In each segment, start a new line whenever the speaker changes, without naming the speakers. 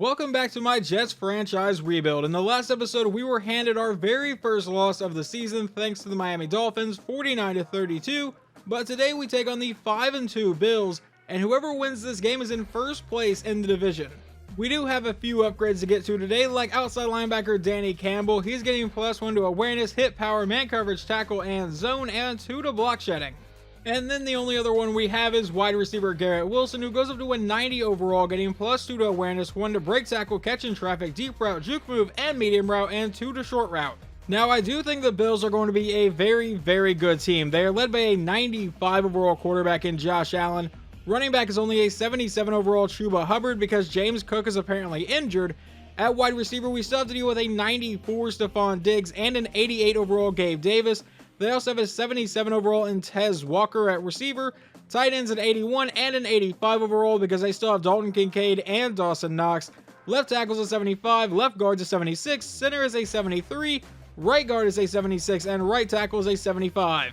Welcome back to my Jets franchise rebuild. In the last episode, we were handed our very first loss of the season thanks to the Miami Dolphins, 49-32. But today we take on the 5-2 Bills, and whoever wins this game is in first place in the division. We do have a few upgrades to get to today, like outside linebacker Danny Campbell. He's getting +1 to awareness, hit power, man coverage, tackle, and zone, and 2 to block shedding. And then the only other one we have is wide receiver Garrett Wilson, who goes up to a 90 overall, getting +2 to awareness, 1 to break tackle, catch in traffic, deep route, juke move, and medium route, and 2 to short route. Now, I do think the Bills are going to be a very, very good team. They are led by a 95 overall quarterback in Josh Allen. Running back is only a 77 overall Chuba Hubbard because James Cook is apparently injured. At wide receiver, we still have to deal with a 94 Stephon Diggs and an 88 overall Gabe Davis. They also have a 77 overall Tez Walker at receiver, tight ends at 81 and an 85 overall because they still have Dalton Kincaid and Dawson Knox. Left tackles a 75, left guards a 76, center is a 73, right guard is a 76, and right tackle is a 75.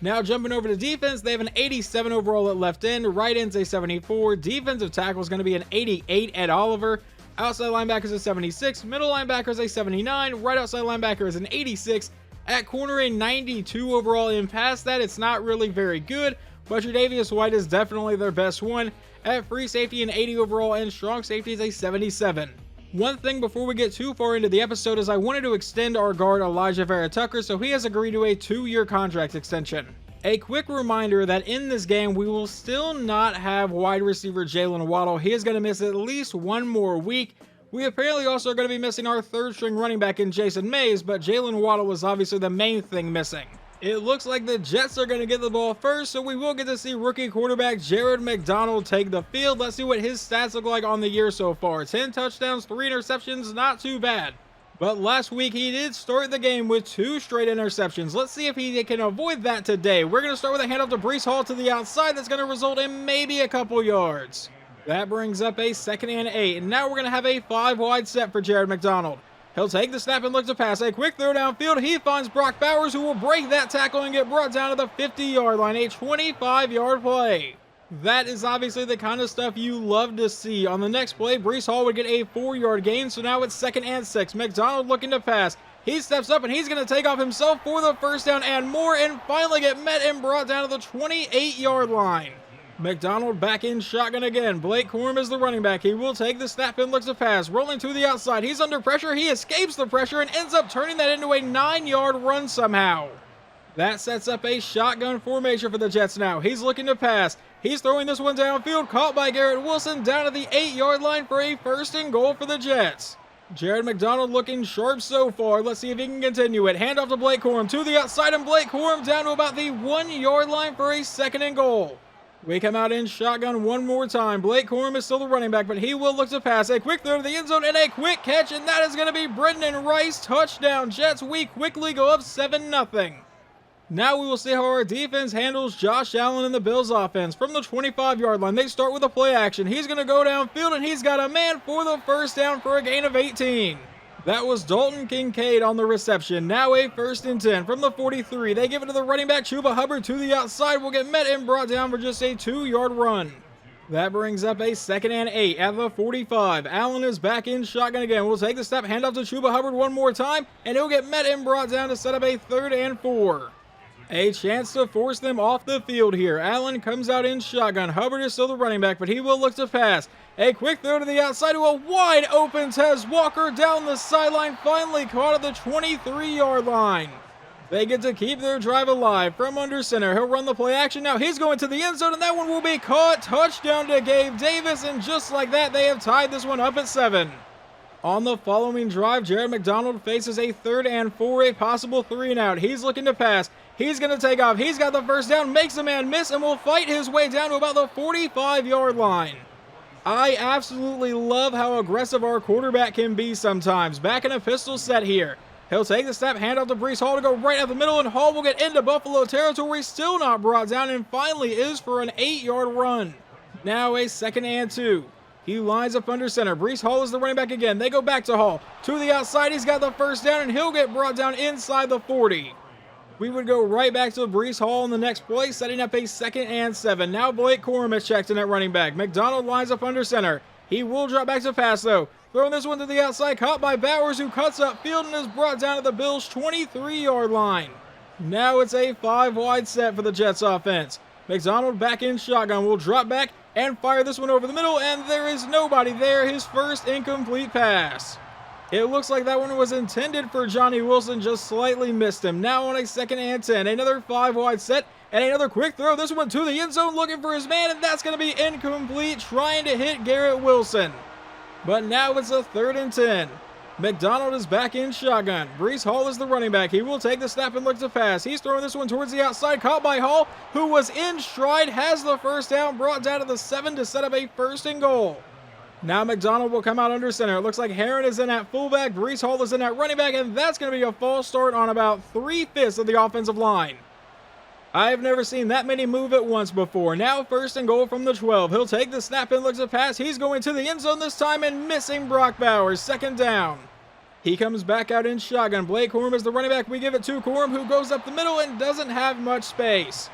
Now jumping over to defense, they have an 87 overall at left end, right end's a 74, defensive tackle is going to be an 88 at Oliver, outside linebacker is a 76, middle linebacker is a 79, right outside linebacker is an 86, at corner a 92 overall. In past that, it's not really very good, but Tre'Davious White is definitely their best one. At free safety an 80 overall, and strong safety is a 77. One thing before we get too far into the episode is I wanted to extend our guard Elijah Vera Tucker, so he has agreed to a 2-year contract extension. A quick reminder that in this game we will still not have wide receiver Jalen Waddle. He is going to miss at least one more week. We apparently also are going to be missing our third string running back in Jason Mays, but Jalen Waddle was obviously the main thing missing. It looks like the Jets are going to get the ball first, so we will get to see rookie quarterback Jared McDonald take the field. Let's see what his stats look like on the year so far. 10 touchdowns, 3 interceptions, not too bad. But last week he did start the game with 2 straight interceptions. Let's see if he can avoid that today. We're going to start with a handoff to Breece Hall to the outside. That's going to result in maybe a couple yards. That brings up a 2nd and 8, and now we're going to have a 5-wide set for Jared McDonald. He'll take the snap and look to pass. A quick throw downfield. He finds Brock Bowers, who will break that tackle and get brought down to the 50-yard line. A 25-yard play. That is obviously the kind of stuff you love to see. On the next play, Breece Hall would get a 4-yard gain, so now it's 2nd and 6. McDonald looking to pass. He steps up, and he's going to take off himself for the first down and more, and finally get met and brought down to the 28-yard line. McDonald back in shotgun again. Blake Corum is the running back. He will take the snap and looks to pass. Rolling to the outside. He's under pressure. He escapes the pressure and ends up turning that into a 9-yard run somehow. That sets up a shotgun formation for the Jets now. He's looking to pass. He's throwing this one downfield. Caught by Garrett Wilson down to the 8-yard line for a 1st and goal for the Jets. Jared McDonald looking sharp so far. Let's see if he can continue it. Hand off to Blake Corum to the outside, and Blake Corum down to about the 1-yard line for a 2nd and goal. We come out in shotgun one more time. Blake Corum is still the running back, but he will look to pass. A quick throw to the end zone and a quick catch, and that is going to be Brendan Rice. Touchdown, Jets. We quickly go up 7-0. Now we will see how our defense handles Josh Allen and the Bills offense. From the 25-yard line, they start with a play action. He's going to go downfield, and he's got a man for the first down for a gain of 18. That was Dalton Kincaid on the reception. Now a 1st and 10 from the 43. They give it to the running back, Chuba Hubbard, to the outside. Will get met and brought down for just a 2-yard run. That brings up a 2nd and 8 at the 45. Allen is back in shotgun again. We'll take the step, hand off to Chuba Hubbard one more time, and he'll get met and brought down to set up a 3rd and 4. A chance to force them off the field here. Allen comes out in shotgun. Hubbard is still the running back, but he will look to pass. A quick throw to the outside to a wide open Tez Walker down the sideline, finally caught at the 23-yard line. They get to keep their drive alive from under center. He'll run the play action. Now he's going to the end zone, and that one will be caught. Touchdown to Gabe Davis, and just like that, they have tied this one up at 7. On the following drive, Jared McDonald faces a 3rd and 4, a possible 3-and-out. He's looking to pass. He's going to take off. He's got the first down, makes a man miss, and will fight his way down to about the 45-yard line. I absolutely love how aggressive our quarterback can be sometimes. Back in a pistol set here. He'll take the snap, hand off to Breece Hall to go right up the middle, and Hall will get into Buffalo territory, still not brought down, and finally is for an 8-yard run. Now a 2nd and 2. He lines up under center. Breece Hall is the running back again. They go back to Hall. To the outside, he's got the first down, and he'll get brought down inside the 40. We would go right back to Breece Hall in the next play, setting up a 2nd and 7. Now Blake Corum is checked in at running back. McDonald lines up under center. He will drop back to pass, though. Throwing this one to the outside, caught by Bowers, who cuts upfield and is brought down to the Bills' 23-yard line. Now it's a 5-wide set for the Jets offense. McDonald back in shotgun, will drop back and fire this one over the middle, and there is nobody there. His first incomplete pass. It looks like that one was intended for Johnny Wilson, just slightly missed him. Now on a 2nd and 10, another 5-wide set, and another quick throw. This one to the end zone, looking for his man, and that's going to be incomplete, trying to hit Garrett Wilson. But now it's a 3rd and 10. McDonald is back in shotgun. Breece Hall is the running back. He will take the snap and look to pass. He's throwing this one towards the outside, caught by Hall, who was in stride, has the first down, brought down to the 7 to set up a 1st and goal. Now McDonald will come out under center. It looks like Herron is in at fullback, Breece Hall is in at running back, and that's going to be a false start on about 3/5 of the offensive line. I've never seen that many move at once before. Now 1st and goal from the 12. He'll take the snap and looks to pass. He's going to the end zone this time and missing Brock Bowers. 2nd down. He comes back out in shotgun. Blake Corum is the running back. We give it to Corum, who goes up the middle and doesn't have much space.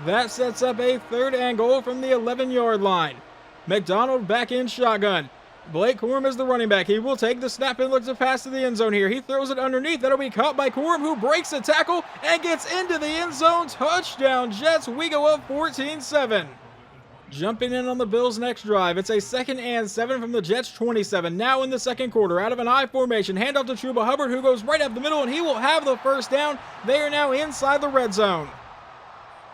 That sets up a 3rd and goal from the 11-yard line. McDonald back in shotgun. Blake Corum is the running back. He will take the snap and look to pass to the end zone here. He throws it underneath. That'll be caught by Corum, who breaks the tackle and gets into the end zone. Touchdown, Jets. We go up 14-7. Jumping in on the Bills' next drive. It's a 2nd and 7 from the Jets' 27. Now in the 2nd quarter, out of an I formation. Handoff to Chuba Hubbard, who goes right up the middle, and he will have the first down. They are now inside the red zone.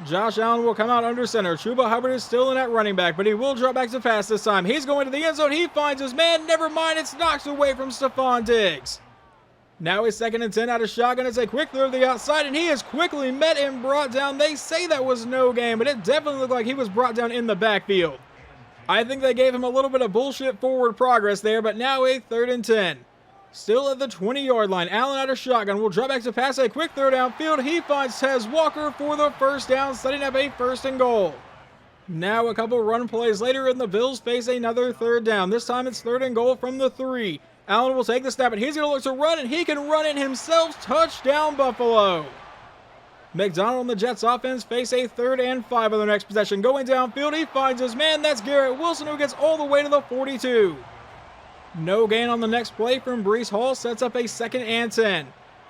Josh Allen will come out under center. Chuba Hubbard is still in at running back, but he will drop back to pass this time. He's going to the end zone. He finds his man. Never mind, it's knocked away from Stephon Diggs. Now a 2nd and 10 out of shotgun. It's a quick throw to the outside, and he is quickly met and brought down. They say that was no gain, but it definitely looked like he was brought down in the backfield. I think they gave him a little bit of bullshit forward progress there, but now a 3rd and 10. Still at the 20-yard line. Allen out of shotgun. Will drop back to pass. A quick throw downfield. He finds Tez Walker for the first down, setting up a 1st and goal. Now a couple run plays later, and the Bills face another 3rd down. This time it's 3rd and goal from the 3. Allen will take the snap, and he's going to look to run, and he can run it himself. Touchdown, Buffalo. McDonald and the Jets offense face a 3rd and 5 on their next possession. Going downfield, he finds his man. That's Garrett Wilson, who gets all the way to the 42. No gain on the next play from Breece Hall, sets up a 2nd and 10.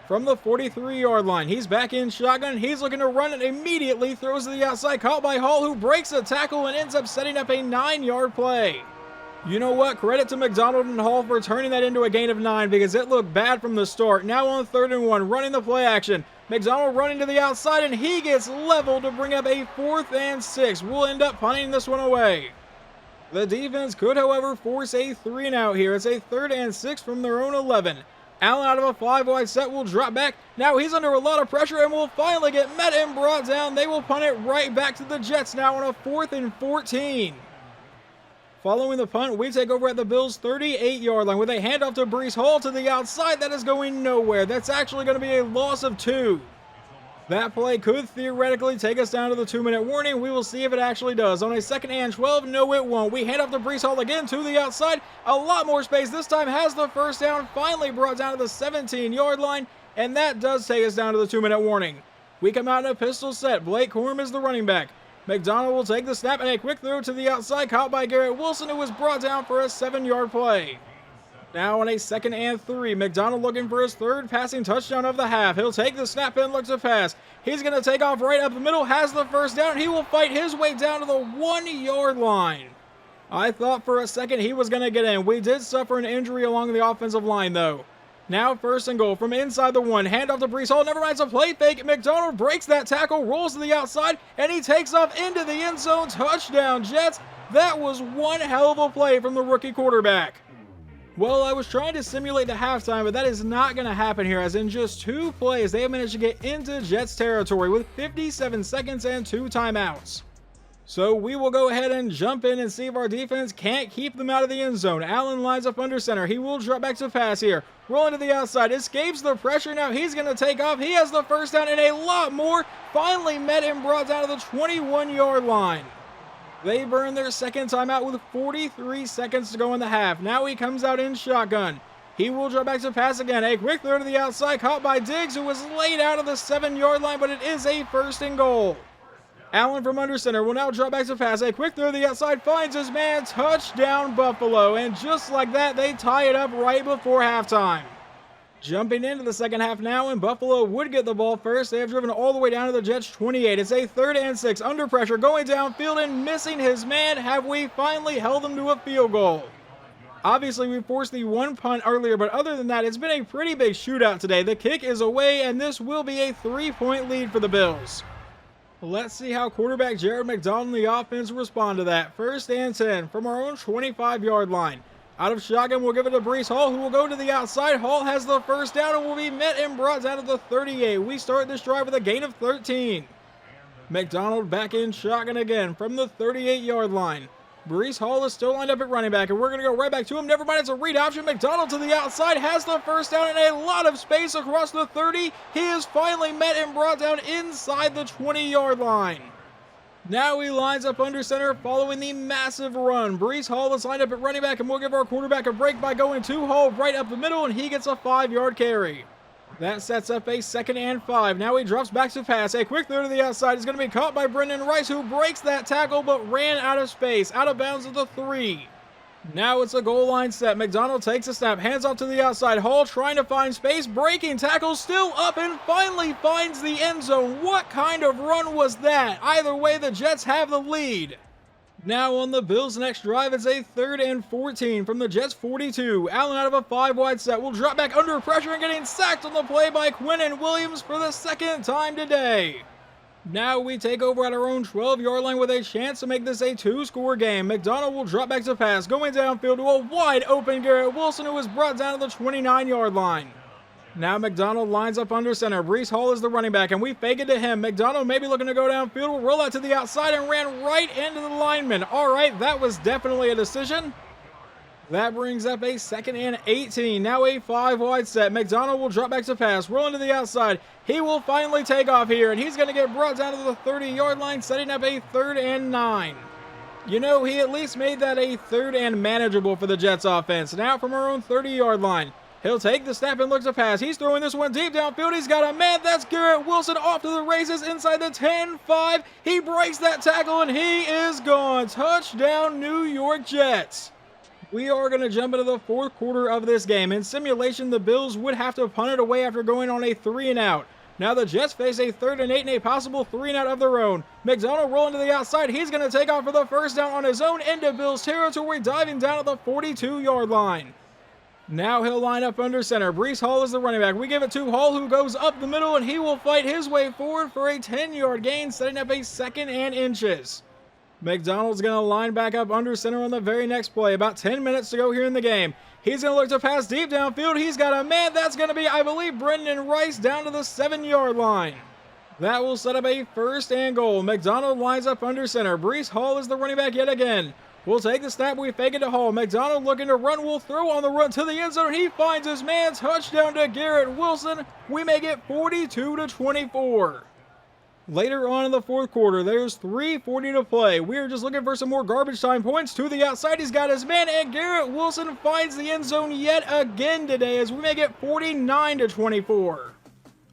From the 43-yard line, he's back in shotgun. He's looking to run it immediately, throws to the outside, caught by Hall, who breaks a tackle and ends up setting up a 9-yard play. You know what? Credit to McDonald and Hall for turning that into a gain of 9, because it looked bad from the start. Now on 3rd and 1, running the play action. McDonald running to the outside, and he gets leveled to bring up a 4th and 6. We'll end up punting this one away. The defense could, however, force a 3-and-out here. It's a 3rd and 6 from their own 11. Allen out of a 5-wide set will drop back. Now he's under a lot of pressure and will finally get met and brought down. They will punt it right back to the Jets now on a 4th and 14. Following the punt, we take over at the Bills' 38-yard line with a handoff to Breece Hall to the outside. That is going nowhere. That's actually going to be a loss of 2. That play could theoretically take us down to the 2-minute warning. We will see if it actually does. On a 2nd and 12, no it won't. We hand off to Breece Hall again to the outside. A lot more space. This time has the first down. Finally brought down to the 17-yard line. And that does take us down to the 2-minute warning. We come out in a pistol set. Blake Corum is the running back. McDonald will take the snap and a quick throw to the outside, caught by Garrett Wilson, who was brought down for a 7-yard play. Now on a 2nd and 3, McDonald looking for his 3rd passing touchdown of the half. He'll take the snap and look to pass. He's going to take off right up the middle, has the first down. He will fight his way down to the 1-yard line. I thought for a second he was going to get in. We did suffer an injury along the offensive line, though. Now 1st and goal from inside the 1. Handoff to Breece Hall. Never mind, it's a play fake. McDonald breaks that tackle, rolls to the outside, and he takes off into the end zone. Touchdown, Jets. That was one hell of a play from the rookie quarterback. Well, I was trying to simulate the halftime, but that is not going to happen here, as in just 2 plays, they have managed to get into Jets territory with 57 seconds and 2 timeouts. So we will go ahead and jump in and see if our defense can't keep them out of the end zone. Allen lines up under center. He will drop back to pass here. Rolling to the outside. Escapes the pressure. Now he's going to take off. He has the first down and a lot more. Finally met and brought down to the 21-yard line. They burn their 2nd timeout with 43 seconds to go in the half. Now he comes out in shotgun. He will drop back to pass again. A quick throw to the outside, caught by Diggs, who was laid out of the 7-yard line, but it is a 1st and goal. Allen from under center will now drop back to pass. A quick throw to the outside finds his man. Touchdown Buffalo. And just like that, they tie it up right before halftime. Jumping into the second half now, and Buffalo would get the ball first. They have driven all the way down to the Jets' 28. It's a 3rd and 6 under pressure, going downfield and missing his man. Have we finally held them to a field goal? Obviously, we forced the one punt earlier, but other than that, it's been a pretty big shootout today. The kick is away, and this will be a 3-point lead for the Bills. Let's see how quarterback Jared McDonald and the offense respond to that. 1st and 10 from our own 25-yard line. Out of shotgun, we'll give it to Breece Hall, who will go to the outside. Hall has the first down and will be met and brought down to the 38. We start this drive with a gain of 13. McDonald back in shotgun again from the 38-yard line. Breece Hall is still lined up at running back, and we're going to go right back to him. Never mind, it's a read option. McDonald to the outside, has the first down and a lot of space across the 30. He is finally met and brought down inside the 20-yard line. Now he lines up under center following the massive run. Breece Hall is lined up at running back, and we'll give our quarterback a break by going to Hall right up the middle, and he gets a 5-yard carry. That sets up a 2nd and 5. Now he drops back to pass. A quick throw to the outside is going to be caught by Brendan Rice, who breaks that tackle but ran out of space, out of bounds at the 3. Now it's a goal line set. McDonald takes a snap, hands off to the outside. Hall trying to find space, breaking tackle, still up, and finally finds the end zone. What kind of run was that? Either way, the Jets have the lead. Now on the Bills' next drive, it's a 3rd and 14 from the Jets' 42. Allen out of a 5-wide set will drop back under pressure and getting sacked on the play by Quinnen Williams for the 2nd time today. Now we take over at our own 12-yard line with a chance to make this a 2-score game. McDonald will drop back to pass, going downfield to a wide-open Garrett Wilson, who is brought down to the 29-yard line. Now McDonald lines up under center. Breece Hall is the running back, and we fake it to him. McDonald may be looking to go downfield, will roll out to the outside and ran right into the lineman. All right, that was definitely a decision. That brings up a 2nd and 18. Now a 5-wide set. McDonald will drop back to pass, rolling to the outside. He will finally take off here, and he's going to get brought down to the 30-yard line, setting up a 3rd and 9. You know, he at least made that a 3rd and manageable for the Jets offense. Now from our own 30-yard line. He'll take the snap and look to pass. He's throwing this one deep downfield. He's got a man. That's Garrett Wilson off to the races inside the 10-5. He breaks that tackle, and he is gone. Touchdown, New York Jets. We are going to jump into the 4th quarter of this game. In simulation, the Bills would have to punt it away after going on a 3-and-out. Now the Jets face a 3rd and 8 and a possible 3-and-out of their own. McDonald rolling to the outside. He's going to take off for the first down on his own into Bills territory, diving down at the 42-yard line. Now he'll line up under center. Breece Hall is the running back. We give it to Hall, who goes up the middle, and he will fight his way forward for a 10-yard gain, setting up a 2nd and inches. McDonald's going to line back up under center on the very next play. About 10 minutes to go here in the game. He's going to look to pass deep downfield. He's got a man. That's going to be, I believe, Brendan Rice down to the 7-yard line. That will set up a 1st and goal. McDonald lines up under center. Breece Hall is the running back yet again. We'll take the snap. We fake it to Hall. McDonald looking to run. We'll throw on the run to the end zone. He finds his man. Touchdown to Garrett Wilson. We make it 42-24. Later on in the 4th quarter, there's 3:40 to play. We are just looking for some more garbage time points. To the outside, he's got his man, and Garrett Wilson finds the end zone yet again today as we make it 49-24.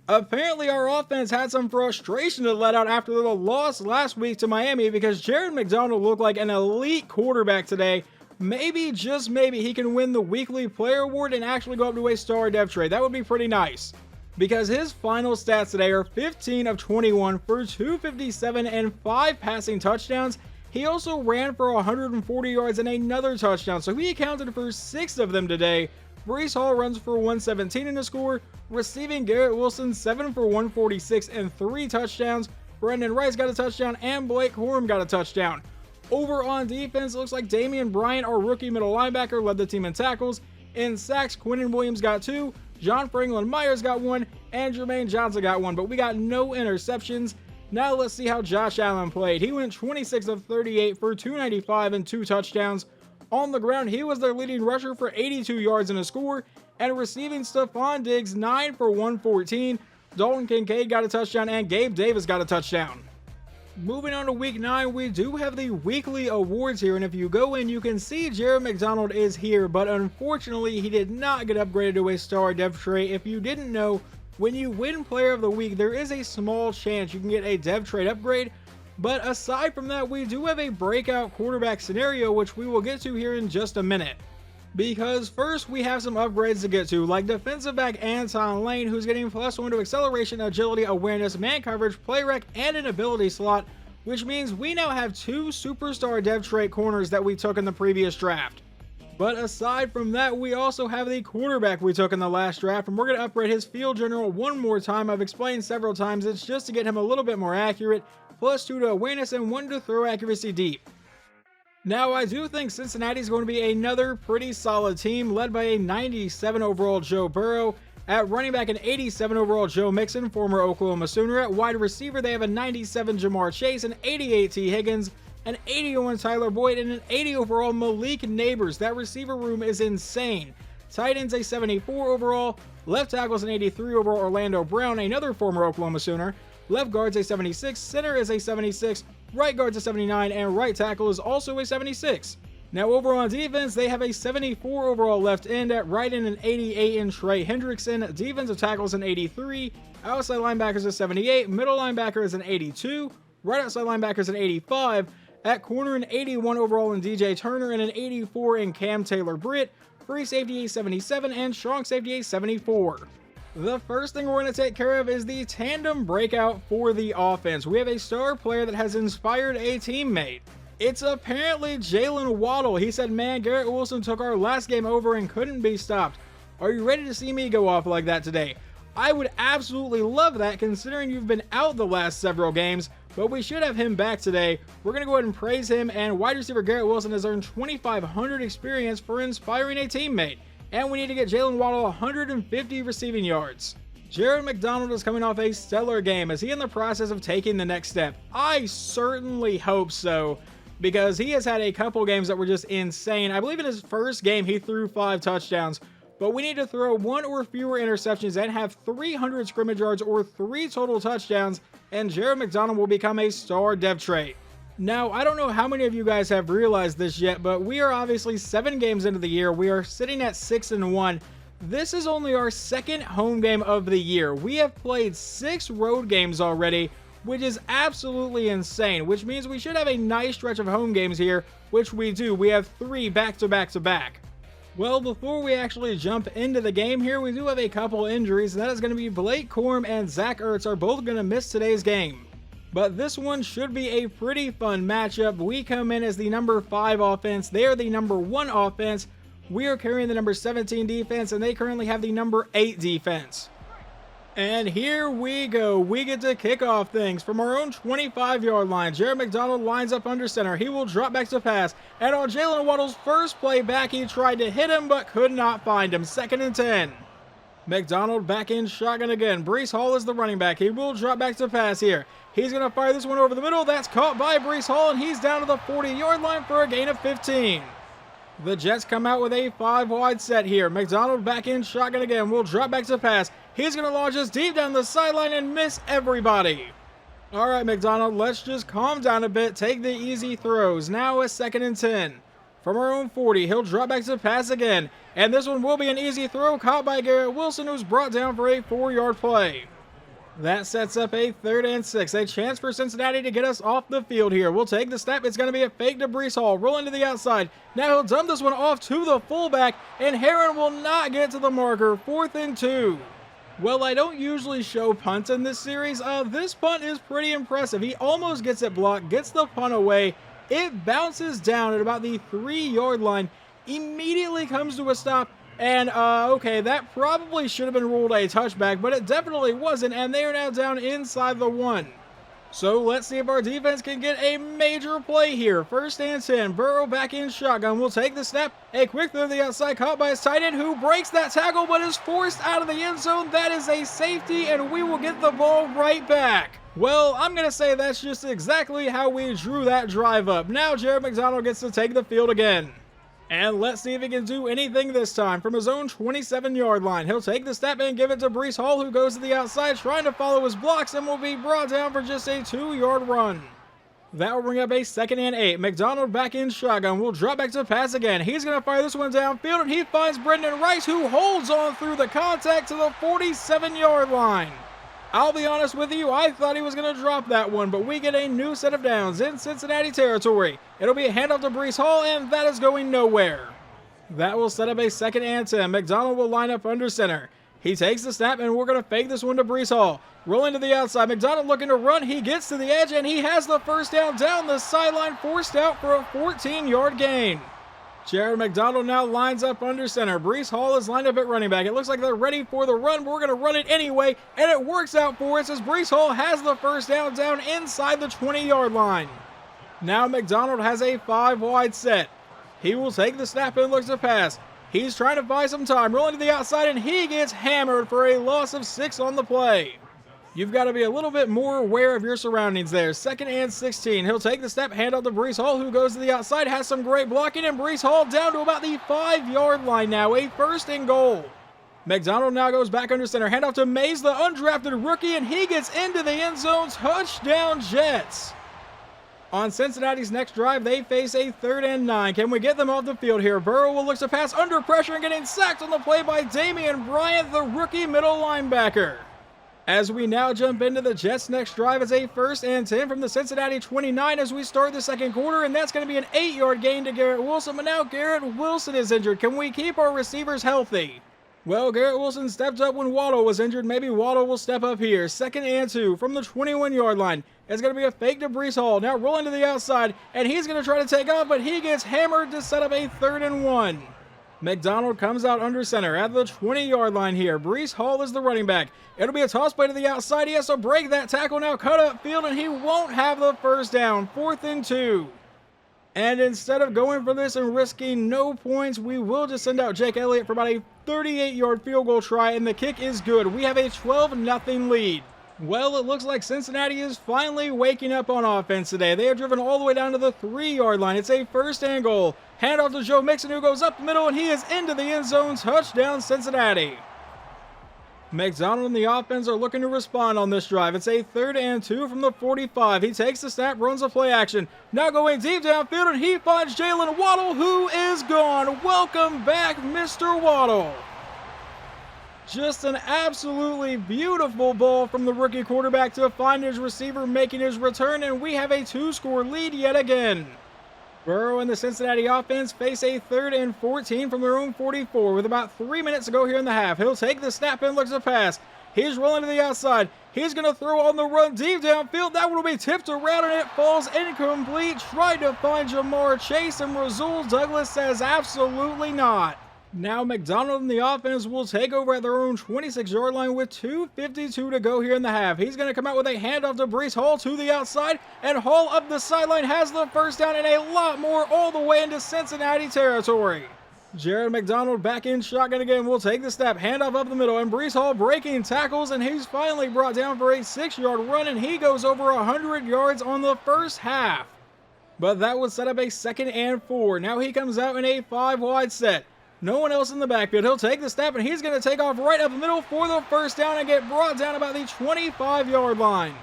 Apparently, our offense had some frustration to let out after the loss last week to Miami because Jared McDonald looked like an elite quarterback today. Maybe, just maybe, he can win the weekly player award and actually go up to a star depth trade. That would be pretty nice. Because his final stats today are 15 of 21 for 257 and 5 passing touchdowns. He also ran for 140 yards and another touchdown, so he accounted for 6 of them today. Breece Hall runs for 117 in the score, receiving Garrett Wilson 7 for 146 and 3 touchdowns. Brendan Rice got a touchdown, and Blake Corum got a touchdown. Over on defense, it looks like Damian Bryant, our rookie middle linebacker, led the team in tackles. In sacks, Quinnen Williams got 2, John Franklin Myers got 1, and Jermaine Johnson got 1, but we got no interceptions. Now let's see how Josh Allen played. He went 26 of 38 for 295 and 2 touchdowns. On the ground, he was their leading rusher for 82 yards and a score, and receiving Stephon Diggs 9 for 114. Dalton Kincaid got a touchdown, and Gabe Davis got a touchdown. Moving on to week 9, we do have the weekly awards here, and if you go in, you can see Jared McDonald is here, but unfortunately, he did not get upgraded to a star depth trait. If you didn't know, when you win player of the week, there is a small chance you can get a depth trait upgrade. But aside from that, we do have a breakout quarterback scenario, which we will get to here in just a minute. Because first, we have some upgrades to get to, like defensive back Anton Lane, who's getting +1 to acceleration, agility, awareness, man coverage, play rec, and an ability slot, which means we now have 2 superstar dev trait corners that we took in the previous draft. But aside from that, we also have the quarterback we took in the last draft, and we're going to upgrade his field general one more time. I've explained several times, it's just to get him a little bit more accurate, +2 to awareness and 1 to throw accuracy deep. Now, I do think Cincinnati is going to be another pretty solid team, led by a 97 overall Joe Burrow. At running back, an 87 overall Joe Mixon, former Oklahoma Sooner. At wide receiver, they have a 97 Jamar Chase, an 88 T. Higgins, an 81 Tyler Boyd, and an 80 overall Malik Neighbors. That receiver room is insane. Tight ends, a 74 overall. Left tackles, an 83 overall Orlando Brown, another former Oklahoma Sooner. Left guard's a 76, center is a 76, right guard's a 79, and right tackle is also a 76. Now over on defense, they have a 74 overall left end. At right end, an 88 in Trey Hendrickson. Defensive tackles, an 83. Outside linebackers, a 78. Middle linebacker is an 82. Right outside linebacker is an 85. At corner, an 81 overall in DJ Turner and an 84 in Cam Taylor-Britt. Free safety, a 77, and strong safety, a 74. The first thing we're going to take care of is the tandem breakout for the offense. We have a star player that has inspired a teammate. It's apparently Jalen Waddle. He said, "Man, Garrett Wilson took our last game over and couldn't be stopped. Are you ready to see me go off like that today?" I would absolutely love that, considering you've been out the last several games, but we should have him back today. We're going to go ahead and praise him, and wide receiver Garrett Wilson has earned 2,500 experience for inspiring a teammate. And we need to get Jalen Waddle 150 receiving yards. Jared McDonald is coming off a stellar game. Is he in the process of taking the next step? I certainly hope so, because he has had a couple games that were just insane. I believe in his first game he threw 5 touchdowns, but we need to throw 1 or fewer interceptions and have 300 scrimmage yards or 3 total touchdowns, and Jared McDonald will become a star dev trait. Now, I don't know how many of you guys have realized this yet, but we are obviously 7 games into the year. We are sitting at 6-1. This is only our 2nd home game of the year. We have played 6 road games already, which is absolutely insane, which means we should have a nice stretch of home games here, which we do. We have 3 back-to-back-to-back. Well, before we actually jump into the game here, we do have a couple injuries, and that is going to be Blake Corum and Zach Ertz are both going to miss today's game. But this one should be a pretty fun matchup. We come in as the number 5 offense. They are the number 1 offense. We are carrying the number 17 defense, and they currently have the number 8 defense. And here we go. We get to kick off things from our own 25-yard line. Jared McDonald lines up under center. He will drop back to pass. And on Jalen Waddle's first play back, he tried to hit him but could not find him. 2nd and 10. McDonald back in shotgun again. Breece Hall is the running back. He will drop back to pass here. He's going to fire this one over the middle. That's caught by Breece Hall, and he's down to the 40-yard line for a gain of 15. The Jets come out with a 5-wide set here. McDonald back in shotgun again. Will drop back to pass. He's going to launch us deep down the sideline and miss everybody. All right, McDonald, let's just calm down a bit. Take the easy throws. Now a 2nd and 10. From our own 40, he'll drop back to pass again. And this one will be an easy throw caught by Garrett Wilson, who's brought down for a 4-yard play. That sets up a 3rd and 6. A chance for Cincinnati to get us off the field here. We'll take the snap. It's going to be a fake to Breece Hall. Rolling to the outside. Now he'll dump this one off to the fullback, and Heron will not get to the marker. 4th and 2. Well, I don't usually show punts in this series. This punt is pretty impressive. He almost gets it blocked, gets the punt away. It bounces down at about the 3-yard line, immediately comes to a stop, and okay, that probably should have been ruled a touchback, but it definitely wasn't, and they are now down inside the 1. So let's see if our defense can get a major play here. 1st and 10, Burrow back in shotgun, will take the snap, a quick throw to the outside, caught by his tight end, who breaks that tackle, but is forced out of the end zone. That is a safety, and we will get the ball right back. Well, I'm going to say that's just exactly how we drew that drive up. Now Jared McDonald gets to take the field again. And let's see if he can do anything this time. From his own 27-yard line, he'll take the snap and give it to Breece Hall, who goes to the outside trying to follow his blocks and will be brought down for just a 2-yard run. That will bring up a 2nd and 8. McDonald back in shotgun, will drop back to pass again. He's going to fire this one downfield, and he finds Brendan Rice, who holds on through the contact to the 47-yard line. I'll be honest with you, I thought he was going to drop that one, but we get a new set of downs in Cincinnati territory. It'll be a handoff to Breece Hall, and that is going nowhere. That will set up a 2nd and 10. McDonald will line up under center. He takes the snap, and we're going to fake this one to Breece Hall. Rolling to the outside. McDonald looking to run. He gets to the edge, and he has the first down the sideline, forced out for a 14-yard gain. Jared McDonald now lines up under center. Breece Hall is lined up at running back. It looks like they're ready for the run, but we're going to run it anyway, and it works out for us as Breece Hall has the first down inside the 20-yard line. Now McDonald has a 5-wide set. He will take the snap and looks to pass. He's trying to buy some time, rolling to the outside, and he gets hammered for a loss of 6 on the play. You've got to be a little bit more aware of your surroundings there. 2nd and 16. He'll take the step, hand out to Breece Hall, who goes to the outside, has some great blocking, and Breece Hall down to about the 5-yard line now, a 1st and goal. McDonald now goes back under center, hand off to Mays, the undrafted rookie, and he gets into the end zone. Touchdown Jets. On Cincinnati's next drive, they face a 3rd and 9. Can we get them off the field here? Burrow will look to pass under pressure and getting sacked on the play by Damian Bryant, the rookie middle linebacker. As we now jump into the Jets' next drive, it's a 1st and 10 from the Cincinnati 29 as we start the 2nd quarter, and that's going to be an 8-yard gain to Garrett Wilson, but now Garrett Wilson is injured. Can we keep our receivers healthy? Well, Garrett Wilson stepped up when Waddle was injured. Maybe Waddle will step up here. 2nd and 2 from the 21-yard line. It's going to be a fake to Breece Hall. Now rolling to the outside, and he's going to try to take off, but he gets hammered to set up a 3rd and 1. McDonald comes out under center at the 20-yard line here. Breece Hall is the running back. It'll be a toss play to the outside. He has to break that tackle now, cut up field, and he won't have the first down. 4th and 2. And instead of going for this and risking no points, we will just send out Jake Elliott for about a 38-yard field goal try, and the kick is good. We have a 12-0 lead. Well, it looks like Cincinnati is finally waking up on offense today. They are driven all the way down to the 3-yard line. It's a 1st and goal. Hand off to Joe Mixon, who goes up the middle, and he is into the end zone. Touchdown, Cincinnati. McDonald and the offense are looking to respond on this drive. It's a 3rd and 2 from the 45. He takes the snap, runs a play action. Now going deep downfield, and he finds Jalen Waddle, who is gone. Welcome back, Mr. Waddle. Just an absolutely beautiful ball from the rookie quarterback to find his receiver making his return, and we have a 2-score lead yet again. Burrow and the Cincinnati offense face a 3rd and 14 from their own 44 with about 3 minutes to go here in the half. He'll take the snap and looks to pass. He's rolling to the outside. He's going to throw on the run deep downfield. That one will be tipped around, and it falls incomplete. Tried to find Jamar Chase, and Rasul Douglas says absolutely not. Now McDonald and the offense will take over at their own 26-yard line with 2:52 to go here in the half. He's going to come out with a handoff to Breece Hall to the outside, and Hall up the sideline has the first down and a lot more all the way into Cincinnati territory. Jared McDonald back in shotgun again. Will take the snap, handoff up the middle, and Breece Hall breaking tackles, and he's finally brought down for a 6-yard run, and he goes over 100 yards on the first half. But that would set up a 2nd and 4. Now he comes out in a 5-wide set. No one else in the backfield. He'll take the snap, and he's going to take off right up the middle for the first down and get brought down about the 25-yard line.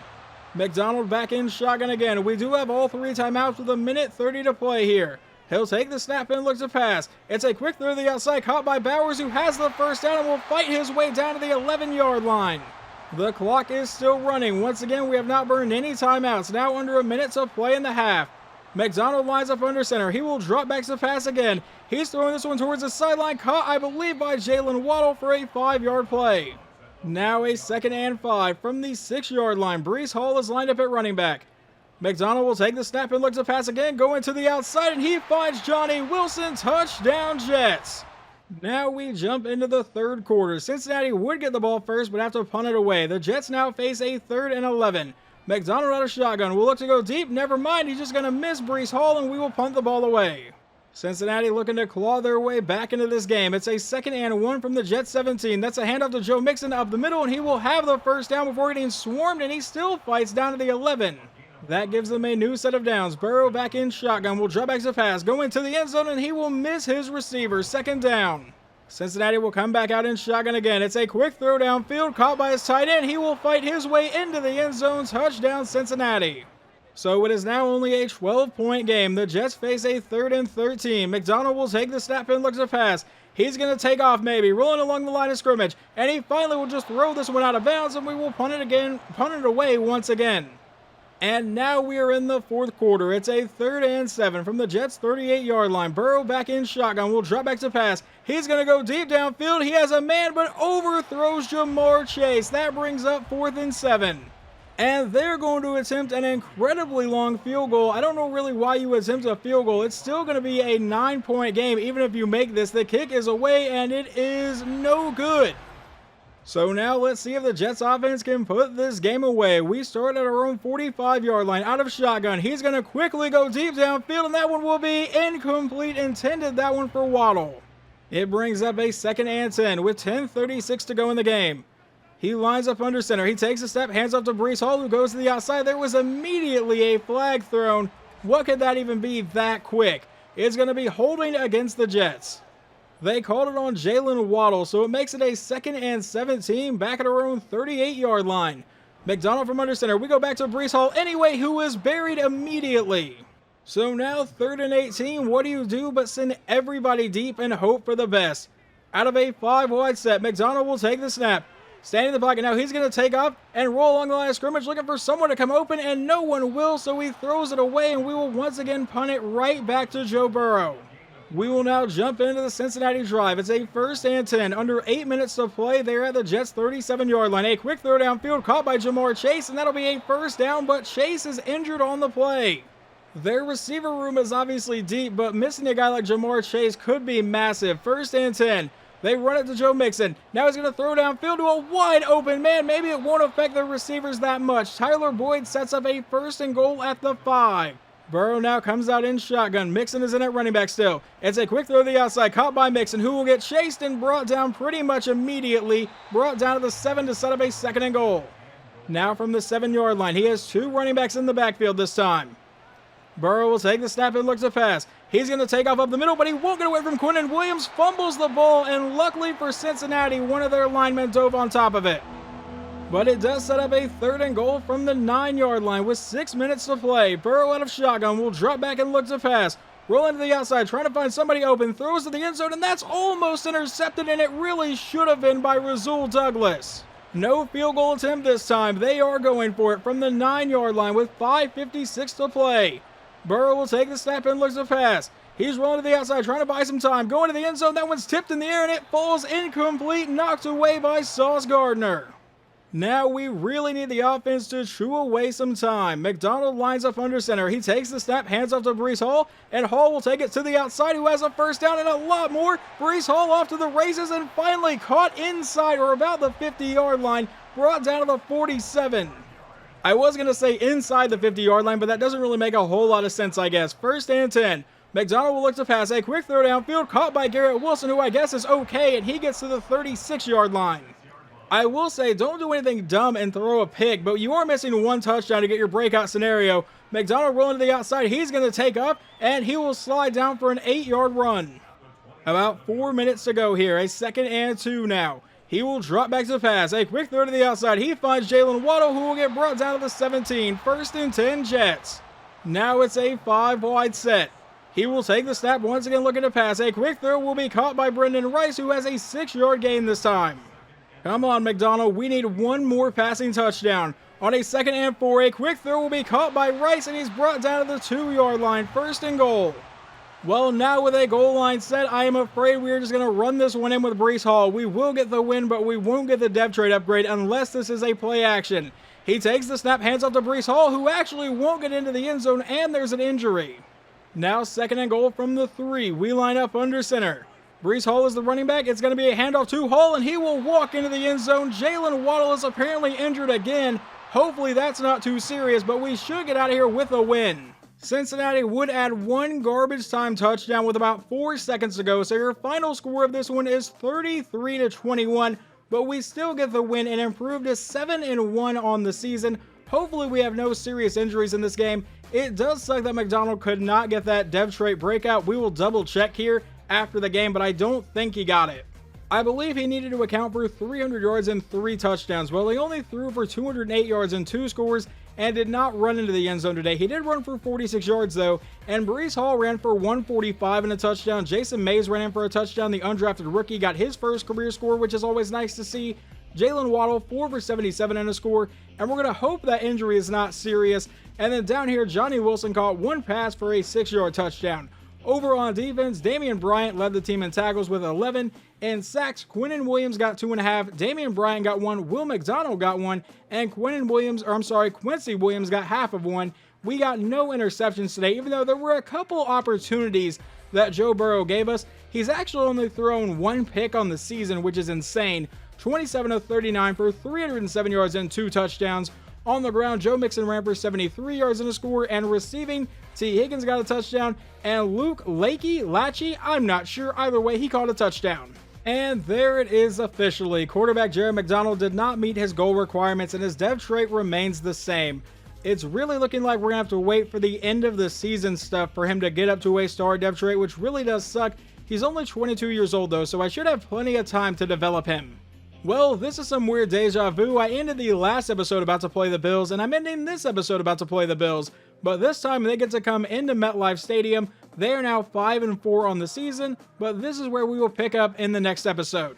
McDonald back in shotgun again. We do have all 3 timeouts with 1:30 to play here. He'll take the snap and looks to pass. It's a quick throw to the outside, caught by Bowers, who has the first down and will fight his way down to the 11-yard line. The clock is still running. Once again, we have not burned any timeouts. Now under a minute to play in the half. McDonald lines up under center. He will drop back to pass again. He's throwing this one towards the sideline, caught, I believe, by Jalen Waddle for a 5-yard play. Now a 2nd and 5 from the 6-yard line. Breece Hall is lined up at running back. McDonald will take the snap and look to pass again, going to the outside, and he finds Johnny Wilson. Touchdown Jets. Now we jump into the 3rd quarter. Cincinnati would get the ball first, but have to punt it away. The Jets now face a 3rd and 11. McDonald out of shotgun. Will look to go deep. Never mind. He's just going to miss Breece Hall, and we will punt the ball away. Cincinnati looking to claw their way back into this game. It's a 2nd and 1 from the Jets 17. That's a handoff to Joe Mixon up the middle, and he will have the first down before getting swarmed, and he still fights down to the 11. That gives them a new set of downs. Burrow back in shotgun. Will drop back to pass. Go into the end zone, and he will miss his receiver. 2nd down. Cincinnati will come back out in shotgun again. It's a quick throw downfield, caught by his tight end. He will fight his way into the end zone. Touchdown, Cincinnati. So it is now only a 12-point game. The Jets face a 3rd and 13. McDonald will take the snap and look to pass. He's going to take off maybe, rolling along the line of scrimmage, and he finally will just throw this one out of bounds, and we will punt it away once again. And now we are in the fourth quarter. It's a 3rd and 7 from the Jets' 38-yard line. Burrow back in shotgun. Will drop back to pass. He's going to go deep downfield. He has a man, but overthrows Jamar Chase. That brings up 4th and 7. And they're going to attempt an incredibly long field goal. I don't know really why you attempt a field goal. It's still going to be a 9-point game, even if you make this. The kick is away, and it is no good. So now let's see if the Jets offense can put this game away. We start at our own 45-yard line out of shotgun. He's going to quickly go deep downfield, and that one will be incomplete. Intended that one for Waddle. It brings up a 2nd and 10 with 10:36 to go in the game. He lines up under center. He takes a step, hands off to Breece Hall, who goes to the outside. There was immediately a flag thrown. What could that even be that quick? It's going to be holding against the Jets. They called it on Jalen Waddle, so it makes it a 2nd and 17 back at our own 38-yard line. McDonald from under center. We go back to Breece Hall anyway, who is buried immediately. So now 3rd and 18. What do you do but send everybody deep and hope for the best? Out of a 5-wide set, McDonald will take the snap. Standing in the pocket now, he's going to take off and roll along the line of scrimmage, looking for someone to come open, and no one will, so he throws it away, and we will once again punt it right back to Joe Burrow. We will now jump into the Cincinnati drive. It's a 1st and 10. Under 8 minutes to play. They're at the Jets' 37-yard line. A quick throw downfield caught by Jamar Chase, and that'll be a 1st down, but Chase is injured on the play. Their receiver room is obviously deep, but missing a guy like Jamar Chase could be massive. 1st and 10. They run it to Joe Mixon. Now he's going to throw downfield to a wide open man. Maybe it won't affect the receivers that much. Tyler Boyd sets up a 1st and goal at the 5. Burrow now comes out in shotgun. Mixon is in at running back still. It's a quick throw to the outside, caught by Mixon, who will get chased and brought down pretty much immediately. Brought down to the 7 to set up a 2nd and goal. Now from the 7-yard line, he has 2 running backs in the backfield this time. Burrow will take the snap and look to pass. He's going to take off up the middle, but he won't get away from Quinnen Williams. Fumbles the ball, and luckily for Cincinnati, one of their linemen dove on top of it. But it does set up a 3rd and goal from the 9-yard line with 6 minutes to play. Burrow out of shotgun will drop back and look to pass. Rolling to the outside, trying to find somebody open. Throws to the end zone, and that's almost intercepted, and it really should have been by Rasul Douglas. No field goal attempt this time. They are going for it from the 9-yard line with 5:56 to play. Burrow will take the snap and looks to pass. He's rolling to the outside, trying to buy some time. Going to the end zone. That one's tipped in the air, and it falls incomplete, knocked away by Sauce Gardner. Now we really need the offense to chew away some time. McDonald lines up under center. He takes the snap, hands off to Breece Hall, and Hall will take it to the outside, who has a 1st down and a lot more. Breece Hall off to the races and finally caught inside or about the 50-yard line, brought down to the 47. I was going to say inside the 50-yard line, but that doesn't really make a whole lot of sense, I guess. 1st and 10. McDonald will look to pass. A quick throw downfield, caught by Garrett Wilson, who I guess is okay, and he gets to the 36-yard line. I will say, don't do anything dumb and throw a pick, but you are missing 1 touchdown to get your breakout scenario. McDonald rolling to the outside. He's going to take up, and he will slide down for an 8-yard run. About 4 minutes to go here. A 2nd and 2 now. He will drop back to pass. A quick throw to the outside. He finds Jalen Waddle, who will get brought down to the 17. 1st and 10 Jets. Now it's a 5-wide set. He will take the snap, once again looking to pass. A quick throw will be caught by Brendan Rice, who has a 6-yard gain this time. Come on, McDonald. We need 1 more passing touchdown. On a 2nd and 4, a quick throw will be caught by Rice, and he's brought down to the 2-yard line. 1st and goal. Well, now with a goal line set, I am afraid we are just going to run this one in with Breece Hall. We will get the win, but we won't get the depth trade upgrade unless this is a play action. He takes the snap, hands off to Breece Hall, who actually won't get into the end zone, and there's an injury. Now 2nd and goal from the 3. We line up under center. Breece Hall is the running back. It's going to be a handoff to Hall, and he will walk into the end zone. Jalen Waddle is apparently injured again. Hopefully that's not too serious, but we should get out of here with a win. Cincinnati would add 1 garbage time touchdown with about 4 seconds to go, so your final score of this one is 33-21, but we still get the win and improve to 7-1 on the season. Hopefully we have no serious injuries in this game. It does suck that McDonald could not get that dev trait breakout. We will double check here after the game, but I don't think he got it. I believe he needed to account for 300 yards and 3 touchdowns. Well, he only threw for 208 yards and 2 scores and did not run into the end zone today. He did run for 46 yards though, and Breece Hall ran for 145 and a touchdown. Jason Mays ran in for a touchdown. The undrafted rookie got his first career score, which is always nice to see. Jalen Waddle 4 for 77 and a score, and we're going to hope that injury is not serious. And then down here, Johnny Wilson caught 1 pass for a 6-yard touchdown. Overall on defense, Damian Bryant led the team in tackles with 11. In sacks, Quinnen Williams got 2.5, Damian Bryant got 1, Will McDonald got 1, and Quincy Williams got half of 1. We got no interceptions today, even though there were a couple opportunities that Joe Burrow gave us. He's actually only thrown 1 pick on the season, which is insane. 27 of 39 for 307 yards and 2 touchdowns. On the ground, Joe Mixon ran for 73 yards and a score, and receiving, T. Higgins got a touchdown, and Luke Lachey, I'm not sure, either way, he caught a touchdown. And there it is officially. Quarterback Jared McDonald did not meet his goal requirements, and his dev trait remains the same. It's really looking like we're going to have to wait for the end of the season stuff for him to get up to a star dev trait, which really does suck. He's only 22 years old though, so I should have plenty of time to develop him. Well, this is some weird deja vu. I ended the last episode about to play the Bills, and I'm ending this episode about to play the Bills. But this time they get to come into MetLife Stadium. They are now 5-4 on the season, but this is where we will pick up in the next episode.